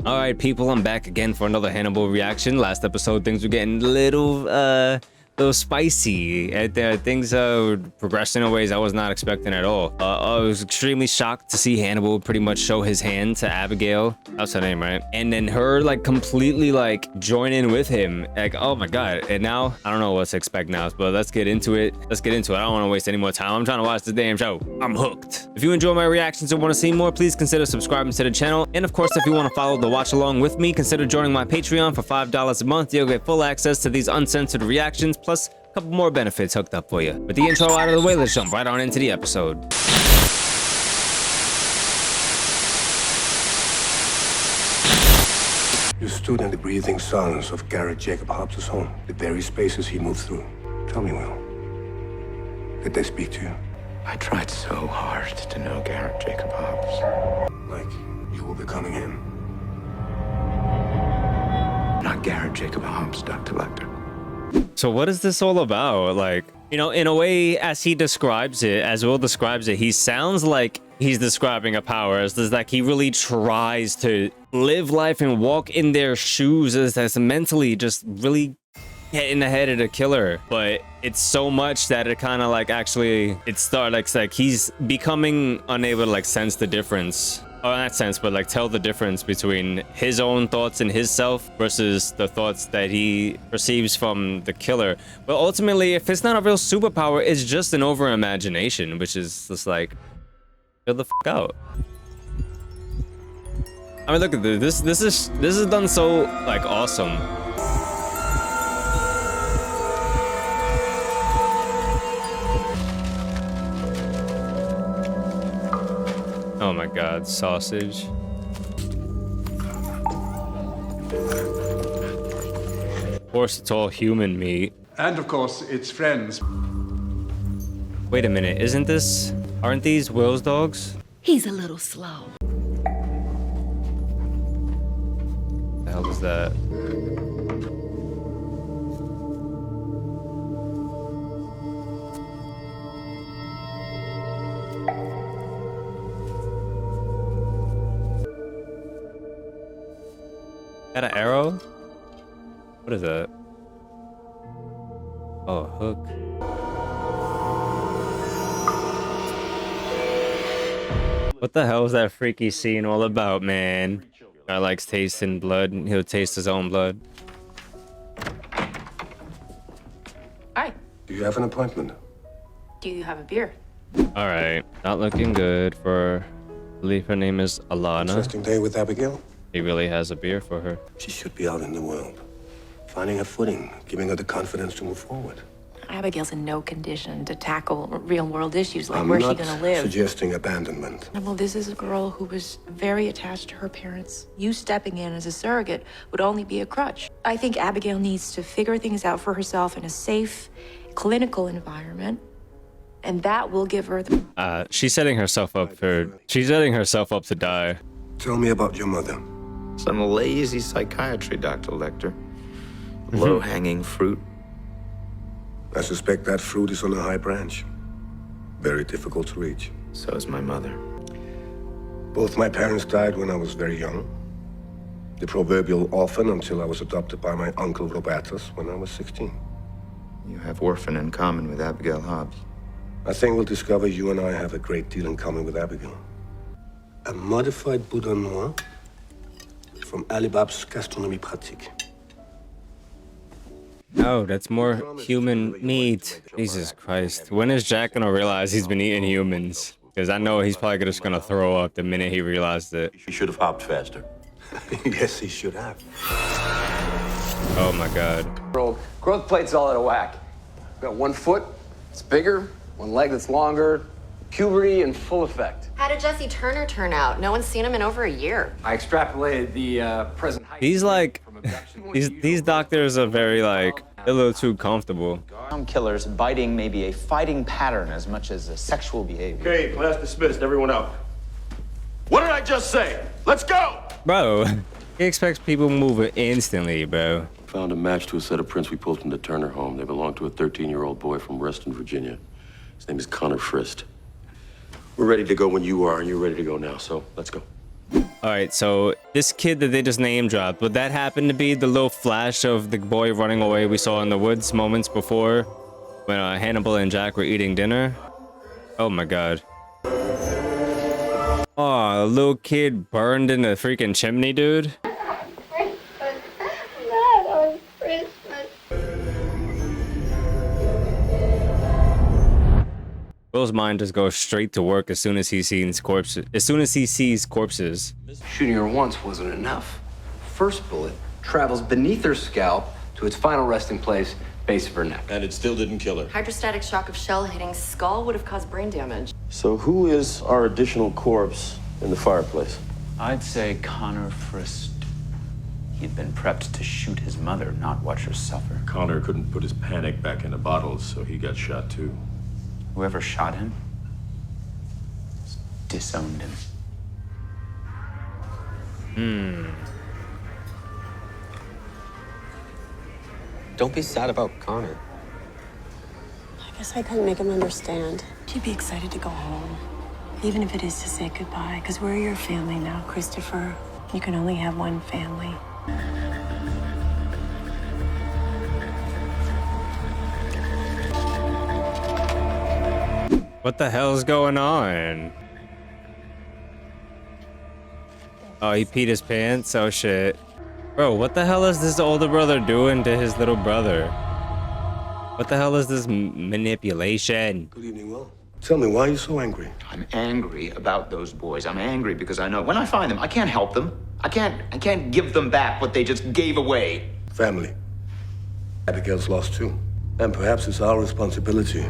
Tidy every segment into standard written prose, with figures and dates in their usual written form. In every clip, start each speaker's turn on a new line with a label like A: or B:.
A: All right, people, I'm back again for another Hannibal reaction. Last episode, things were getting a little spicy. Things progressing in ways I was not expecting at all. I was extremely shocked to see Hannibal pretty much show his hand to Abigail. That's her name, right? And then her like completely like join in with him. Like, oh my god. And now I don't know what to expect now, but let's get into it. I don't want to waste any more time. I'm trying to watch this damn show. I'm hooked. If you enjoy my reactions and want to see more, please consider subscribing to the channel. And of course, if you want to follow the watch along with me, consider joining my Patreon for $5 a month. You'll get full access to these uncensored reactions, plus a couple more benefits hooked up for you. With the intro out of the way, let's jump right on into the episode.
B: You stood in the breathing silence of Garrett Jacob Hobbs' home, the very spaces he moved through. Tell me, Will, did they speak to you?
C: I tried so hard to know Garrett Jacob Hobbs.
B: Like you were becoming him?
C: Not Garrett Jacob Hobbs, Dr. Lecter.
A: So what is this all about? Like, you know, in a way, as he describes it, as Will describes it, he sounds like he's describing a power as like he really tries to live life and walk in their shoes as mentally just really get in the head of the killer. But it's so much that it kind of like actually it starts like he's becoming unable to like sense the difference. Oh, in that sense, but like tell the difference between his own thoughts and his self versus the thoughts that he perceives from the killer. But ultimately, if it's not a real superpower, it's just an over imagination, which is just like, chill the fuck out. I mean, look at this. This is done so like awesome. Oh my god, sausage. Of course, it's all human meat.
D: And of course, its friends.
A: Wait a minute, aren't these Will's dogs?
E: He's a little slow.
A: The hell was that? Got an arrow? What is that? Oh, hook. What the hell is that freaky scene all about, man? Guy likes tasting blood, and he'll taste his own blood.
F: Hi.
B: Do you have an appointment?
F: Do you have a beer?
A: Alright, not looking good for... I believe her name is Alana.
B: Interesting day with Abigail?
A: He really has a beer for her.
B: She should be out in the world, finding her footing, giving her the confidence to move forward.
F: Abigail's in no condition to tackle real-world issues like where's she gonna live?
B: I'm not suggesting abandonment.
F: Well, this is a girl who was very attached to her parents. You stepping in as a surrogate would only be a crutch. I think Abigail needs to figure things out for herself in a safe, clinical environment, and that will give her the...
A: She's setting herself up to die.
B: Tell me about your mother.
C: Some lazy psychiatry, Dr. Lecter. Low-hanging fruit.
B: I suspect that fruit is on a high branch. Very difficult to reach.
C: So is my mother.
B: Both my parents died when I was very young. The proverbial orphan until I was adopted by my uncle Robertus when I was 16.
C: You have orphan in common with Abigail Hobbs.
B: I think we'll discover you and I have a great deal in common with Abigail. A modified Boudin Noir from Alibab's Gastronomie Pratique.
A: Oh, that's more human meat. Jesus Christ. When is Jack gonna realize he's been eating humans? Because I know he's probably just gonna throw up the minute he realized it.
G: He should have hopped faster.
B: Yes, he should have.
A: Oh my god.
H: Growth plate's all out of whack. Got 1 foot, it's bigger, 1 leg that's longer, puberty in full effect.
I: How did Jesse Turner turn out? No one's seen him in over a year.
H: I extrapolated the present height.
A: He's like, these doctors are very like, a little too comfortable.
J: Some killers, biting may be a fighting pattern as much as a sexual behavior.
G: Okay, class dismissed. Everyone out. What did I just say? Let's go!
A: Bro, he expects people moving instantly, bro.
G: Found a match to a set of prints we pulled from the Turner home. They belong to a 13-year-old boy from Reston, Virginia. His name is Connor Frist. We're ready to go when you are, and you're ready to go now, so let's go.
A: All right, so this kid that they just name dropped, would that happen to be the little flash of the boy running away we saw in the woods moments before when Hannibal and Jack were eating dinner? Oh my god. Oh, a little kid burned in a freaking chimney, dude. Will's mind just goes straight to work as soon as he sees corpses.
H: Shooting her once wasn't enough. First bullet travels beneath her scalp to its final resting place, base of her neck.
G: And it still didn't kill her.
I: Hydrostatic shock of shell hitting skull would have caused brain damage.
G: So who is our additional corpse in the fireplace?
J: I'd say Connor Frist. He'd been prepped to shoot his mother, not watch her suffer.
E: Connor couldn't put his panic back in a bottle, so he got shot too.
J: Whoever shot him disowned him.
H: Don't be sad about Connor.
K: I guess I couldn't make him understand. She'd be excited to go home, even if it is to say goodbye, because we're your family now, Christopher. You can only have one family.
A: What the hell's going on? Oh, he peed his pants? Oh shit. Bro, what the hell is this older brother doing to his little brother? What the hell is this manipulation?
B: Good evening, Will. Tell me, why are you so angry?
J: I'm angry about those boys. I'm angry because I know when I find them, I can't help them. I can't give them back what they just gave away.
B: Family. Abigail's lost too. And perhaps it's our responsibility,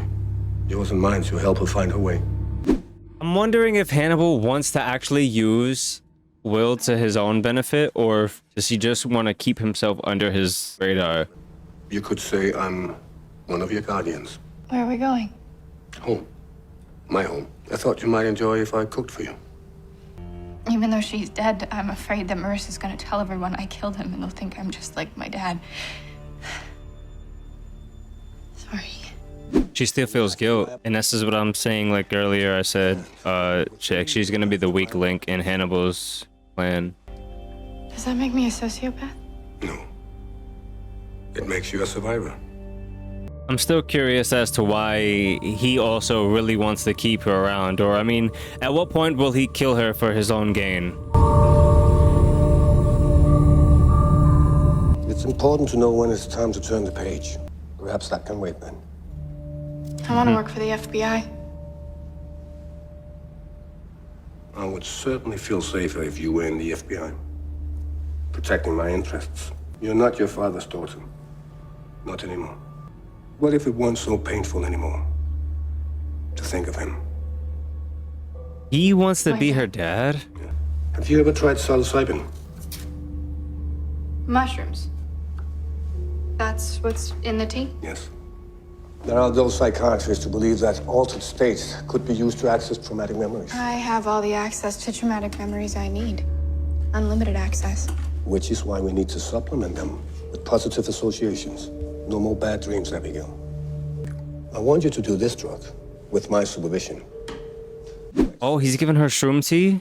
B: yours and mine, to help her find her way.
A: I'm wondering if Hannibal wants to actually use Will to his own benefit, or does he just want to keep himself under his radar?
B: You could say I'm one of your guardians.
F: Where are we going?
B: Home. My home. I thought you might enjoy if I cooked for you.
F: Even though she's dead, I'm afraid that Marissa's gonna tell everyone I killed him and they'll think I'm just like my dad. Sorry.
A: She still feels guilt, and this is what I'm saying. Like earlier I said, she's gonna be the weak link in Hannibal's plan.
F: Does that make me a sociopath?
B: No. It makes you a survivor.
A: I'm still curious as to why he also really wants to keep her around, or I mean, at what point will he kill her for his own gain?
B: It's important to know when it's time to turn the page. Perhaps that can wait then.
F: I want to work for the FBI.
B: I would certainly feel safer if you were in the FBI, protecting my interests. You're not your father's daughter. Not anymore. What if it weren't so painful anymore to think of him?
A: He wants to be her dad?
B: Yeah. Have you ever tried psilocybin?
F: Mushrooms. That's what's in the tea?
B: Yes. There are those psychiatrists who believe that altered states could be used to access traumatic memories.
F: I have all the access to traumatic memories I need. Unlimited access.
B: Which is why we need to supplement them with positive associations. No more bad dreams, Abigail. I want you to do this drug with my supervision.
A: Oh, he's giving her shroom tea?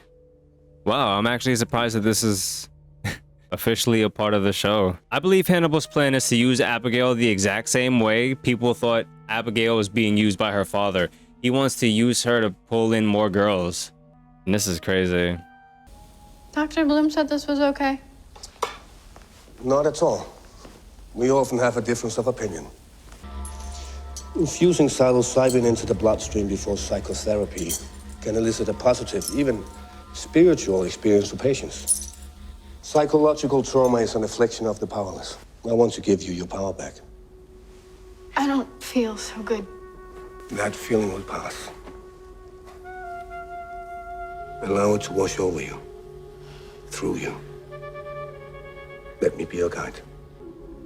A: Wow, I'm actually surprised that this is officially a part of the show. I believe Hannibal's plan is to use Abigail the exact same way people thought Abigail was being used by her father. He wants to use her to pull in more girls. And this is crazy.
F: Dr. Bloom said this was okay.
B: Not at all. We often have a difference of opinion. Infusing psilocybin into the bloodstream before psychotherapy can elicit a positive, even spiritual experience for patients. Psychological trauma is an affliction of the powerless. I want to give you your power back.
F: I don't feel so good.
B: That feeling will pass. Allow it to wash over you, through you. Let me be your guide.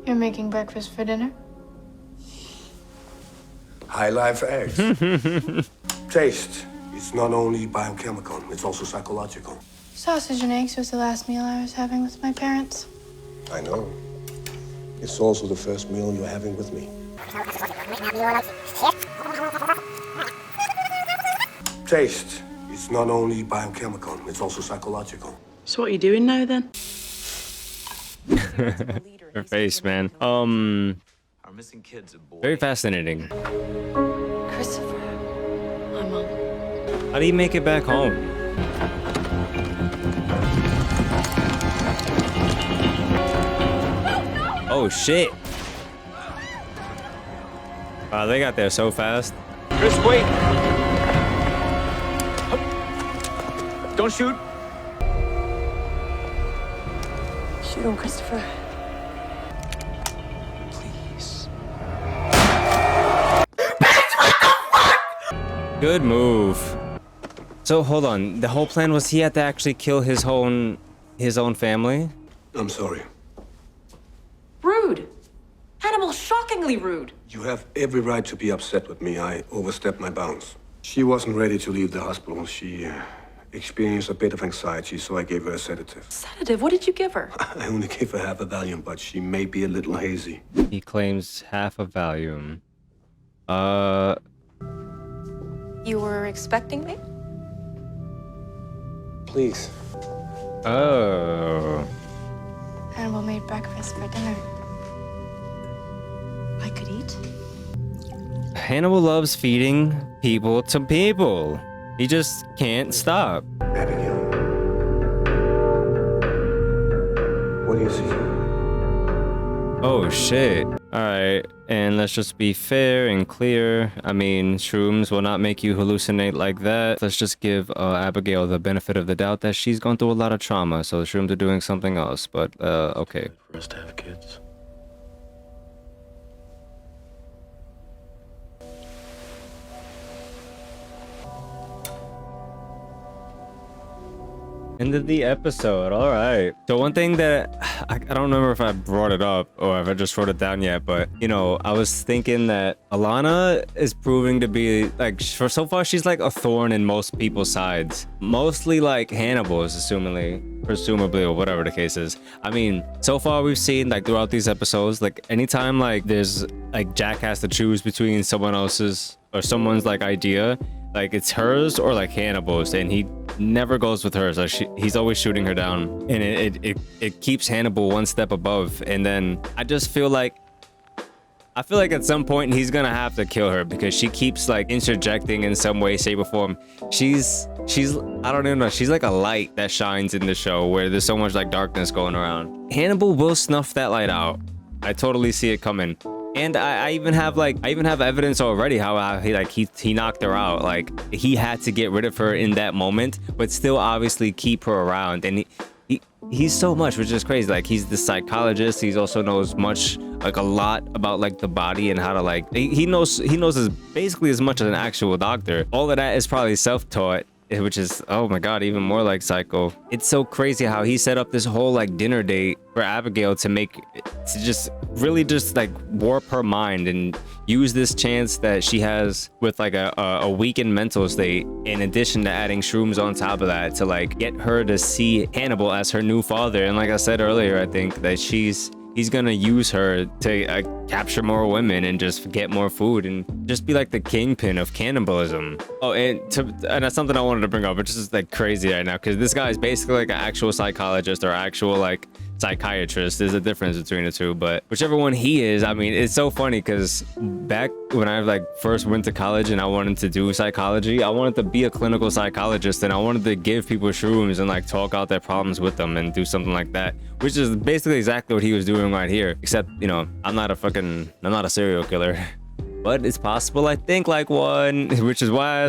F: You're making breakfast for dinner?
B: High life eggs. Taste is not only biochemical, it's also psychological.
F: Sausage and eggs was the last meal I was having with my parents.
B: I know. It's also the first meal you're having with me. Taste is not only biochemical, it's also psychological.
K: So what are you doing now then?
A: Her face, man.
J: Our missing kid's a boy.
A: Very fascinating.
F: Christopher. Hi, Mom.
A: How do you make it back home? Oh shit! Wow, they got there so fast.
J: Chris, wait! Don't shoot!
K: Shoot him, Christopher.
J: Please.
A: Good move. So hold on, the whole plan was he had to actually kill his own family?
B: I'm sorry.
F: Rude. Hannibal, shockingly rude.
B: You have every right to be upset with me. I overstepped my bounds. She wasn't ready to leave the hospital. She experienced a bit of anxiety, so I gave her a sedative.
F: Sedative? What did you give her?
B: I only gave her half a Valium, but she may be a little hazy.
A: He claims half a Valium.
F: You were expecting me?
B: Please.
A: Oh.
F: Hannibal made breakfast for dinner. I could eat.
A: Hannibal loves feeding people to people. He just can't stop.
B: Abigail. What do you see?
A: Oh shit. Alright, and let's just be fair and clear. I mean, shrooms will not make you hallucinate like that. Let's just give Abigail the benefit of the doubt that she's gone through a lot of trauma, so the shrooms are doing something else, but okay.
G: For us to have kids.
A: End of the episode. All right. So one thing that I don't remember if I brought it up or if I just wrote it down yet, but you know, I was thinking that Alana is proving to be like, for so far, she's like a thorn in most people's sides. Mostly like Hannibal's, presumably, or whatever the case is. I mean, so far we've seen like throughout these episodes, like anytime like there's like Jack has to choose between someone else's or someone's like idea, like it's hers or like Hannibal's, and he never goes with hers. Like he's always shooting her down, and it keeps Hannibal one step above. And then I just feel like at some point he's gonna have to kill her because she keeps like interjecting in some way, shape, or form. She's I don't even know. She's like a light that shines in the show where there's so much like darkness going around. Hannibal will snuff that light out. I totally see it coming. And I even have evidence already how he knocked her out. Like he had to get rid of her in that moment, but still obviously keep her around. And he's so much, which is crazy. Like he's the psychologist. He also knows a lot about like the body and how to like. He knows basically as much as an actual doctor. All of that is probably self-taught, which is, oh my god, even more like Psycho. It's so crazy how he set up this whole like dinner date for Abigail to just really just like warp her mind and use this chance that she has with like a weakened mental state, in addition to adding shrooms on top of that, to like get her to see Hannibal as her new father. And like I said earlier, I think that he's gonna use her to capture more women and just get more food and just be like the kingpin of cannibalism. Oh, and that's something I wanted to bring up, which is like crazy right now, because this guy is basically like an actual psychologist or actual like psychiatrist. There's a difference between the two, but whichever one he is, I mean, it's so funny because back when I like first went to college and I wanted to do psychology, I wanted to be a clinical psychologist and I wanted to give people shrooms and like talk out their problems with them and do something like that, which is basically exactly what he was doing right here, except, you know, I'm not a serial killer. But it's possible I think like one, which is why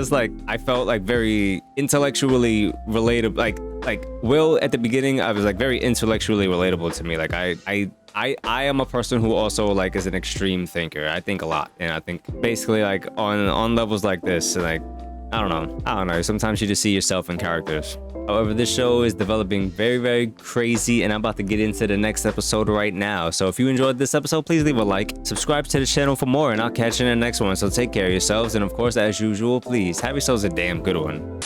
A: I felt like very intellectually relatable. Like Will at the beginning, I was like very intellectually relatable to me. Like I am a person who also like is an extreme thinker. I think a lot, and I think basically like on levels like this, like I don't know. Sometimes you just see yourself in characters. However, this show is developing very, very crazy, and I'm about to get into the next episode right now. So if you enjoyed this episode, please leave a like, subscribe to the channel for more, and I'll catch you in the next one. So take care of yourselves, and of course, as usual, please have yourselves a damn good one.